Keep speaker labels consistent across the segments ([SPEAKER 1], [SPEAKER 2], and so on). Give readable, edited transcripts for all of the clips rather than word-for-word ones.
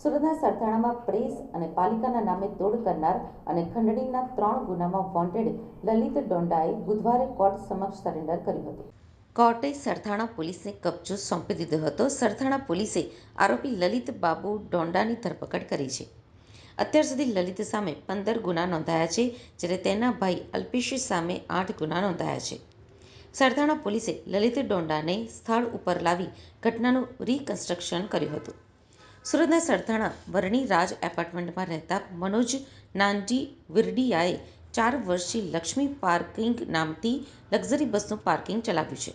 [SPEAKER 1] સુરતના સરથાણામાં પ્રેસ અને પાલિકાના નામે તોડ કરનાર અને ખંડણીના 3 ગુનામાં વોન્ટેડ લલિત ડોંડાએ બુધવારે કોર્ટ સમક્ષ સરેન્ડર કર્યું હતું. કોર્ટે સરથાણા પોલીસને કબજો સોંપી દીધો હતો. સરથાણા પોલીસે આરોપી લલિત બાબુ ડોંડાની ધરપકડ કરી છે. અત્યાર સુધી લલિત સામે 15 ગુના નોંધાયા છે, જ્યારે તેના ભાઈ અલ્પેશ સામે 8 ગુના નોંધાયા છે. સરથાણા પોલીસે લલિત ડોંડાને સ્થળ ઉપર લાવી ઘટનાનું રિકન્સ્ટ્રક્શન કર્યું હતું. સુરતના સરથાણા વરણી રાજ એપાર્ટમેન્ટમાં રહેતા મનોજ નાનજી વિરડિયાએ 4 વર્ષથી લક્ષ્મી પાર્કિંગ નામથી લક્ઝરી બસનું પાર્કિંગ ચલાવ્યું છે.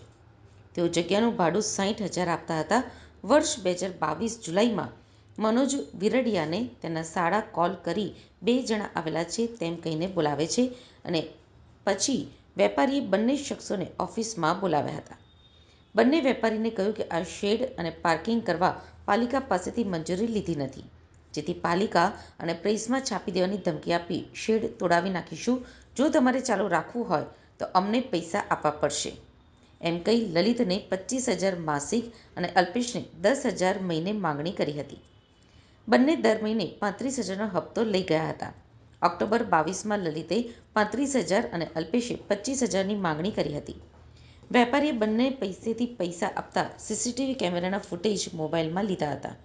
[SPEAKER 1] તેઓ જગ્યાનું ભાડું 60,000 આપતા હતા. વર્ષ 2022 જુલાઈમાં મનોજ વિરડિયાને તેના શાળા કોલ કરી 2 જણા આવેલા છે તેમ કહીને બોલાવે છે અને પછી વેપારીએ બંને શખ્સોને ઓફિસમાં બોલાવ્યા હતા. બંને વેપારીને કહ્યું કે આ શેડ અને પાર્કિંગ કરવા પાલિકા પાસેથી મંજૂરી લીધી નથી, જેથી પાલિકા અને પ્રેસમાં છાપી દેવાની ધમકી આપી શેડ તોડાવી નાખીશું. જો તમારે ચાલુ રાખવું હોય તો અમને પૈસા આપવા પડશે એમ કહી લલિતને 25,000 માસિક અને અલ્પેશને 10,000 મહિને માંગણી કરી હતી. બંને દર મહિને 35,000નો હપ્તો લઈ ગયા હતા. ઓક્ટોબર 22માં લલિતે 35,000 અને અલ્પેશે 25,000ની માંગણી કરી હતી. વેપારીએ બંને પૈસેથી પૈસા આપતા સીસીટીવી કેમેરાના ફૂટેજ મોબાઈલમાં લીધા હતા.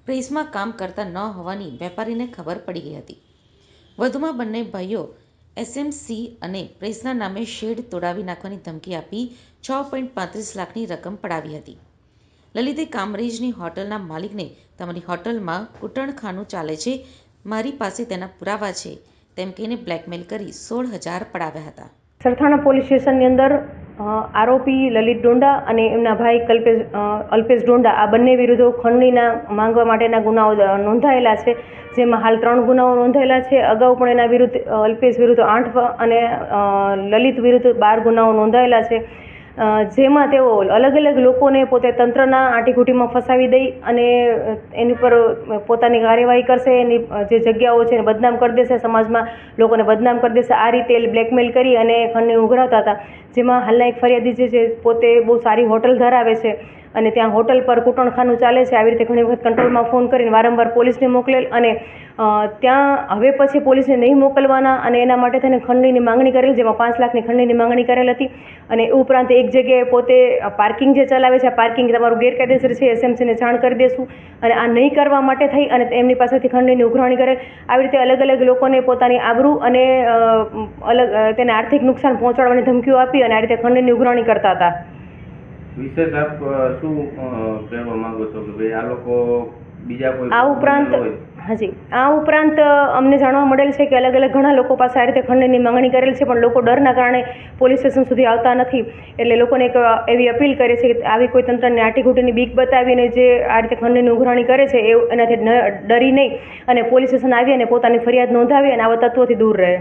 [SPEAKER 1] પ્રેસમાં કામ કરતા ન હોવાની વેપારીને ખબર પડી ગઈ હતી. વધુમાં બંને ભાઈઓ એસએમસી અને પ્રેસના નામે શેડ તોડાવી નાખવાની ધમકી આપી 6.35 લાખની રકમ પડાવી હતી. લલિતે કામરેજની હોટલના માલિકને તમારી હોટલમાં કૂટણખાનું ચાલે છે, મારી પાસે તેના પુરાવા છે તેમ કહીને બ્લેકમેલ કરી 16,000 પડાવ્યા હતા.
[SPEAKER 2] સરથાણા પોલીસ સ્ટેશનની અંદર આરોપી લલિત ડોંડા અને એમના ભાઈ અલ્પેશ ડોંડા આ બંને વિરુદ્ધ ખંડણીના માંગવા માટેના ગુનાઓ નોંધાયેલા છે, જેમાં હાલ 3 ગુનાઓ નોંધાયેલા છે. અગાઉ પણ એના વિરુદ્ધ અલ્પેશ વિરુદ્ધ 8 અને લલિત વિરુદ્ધ 12 ગુનાઓ નોંધાયેલા છે, જેમાં તેઓ અલગ અલગ લોકોને પોતે તંત્રના આંટીઘૂંટીમાં ફસાવી દઈ અને એની પર પોતાની કાર્યવાહી કરશે, એની જે જગ્યાઓ છે એને બદનામ કરી દેશે, સમાજમાં લોકોને બદનામ કરી દેશે. આ રીતે બ્લેકમેલ કરી અને ખંડણી ઉઘરાવતા હતા. જેમાં હાલના એક ફરિયાદી જે છે પોતે બહુ સારી હોટલ ધરાવે છે અને ત્યાં હોટલ પર કૂટણખાનું ચાલે છે. આવી રીતે ઘણી વખત કંટ્રોલમાં ફોન કરીને વારંવાર પોલીસને મોકલેલ અને ત્યાં હવે પછી પોલીસને નહીં મોકલવાના અને એના માટે થઈને ખંડણીની માંગણી કરેલ, જેમાં 5 લાખની ખંડણીની માંગણી કરેલ હતી. અને એ ઉપરાંત એક જગ્યાએ પોતે પાર્કિંગ જે ચલાવે છે, આ પાર્કિંગ તમારું ગેરકાયદેસર છે, એસએમસીને જાણ કરી દેશું અને આ નહીં કરવા માટે થઈ અને એમની પાસેથી ખંડણીની ઉઘરાણી કરેલ. આવી રીતે અલગ અલગ લોકોને પોતાની આબરૂ અને તેને આર્થિક નુકસાન પહોંચાડવાની ધમકીઓ આપી અને આ રીતે ખંડણીની ઉઘરાણી કરતા હતા.
[SPEAKER 3] વિશેષ આપ શું કહેવા માંગો છો કે ભાઈ આ લોકો બીજા કોઈ
[SPEAKER 2] આ ઉપરાંત અમને જાણવા મળેલ છે કે અલગ અલગ ઘણા લોકો પાસે આ રીતે ખંડણીની માંગણી કરેલ છે, પણ લોકો ડરના કારણે પોલીસ સ્ટેશન સુધી આવતા નથી. એટલે લોકોને એક એવી અપીલ કરે છે કે આવી કોઈ તંત્રની આંટીઘૂંટીની બીક બતાવીને જે આ રીતે ખંડણીની ઉઘરાણી કરે છે એનાથી ડરી નહીં અને પોલીસ સ્ટેશન આવી અને પોતાની ફરિયાદ નોંધાવી અને આવા તત્વોથી દૂર રહે.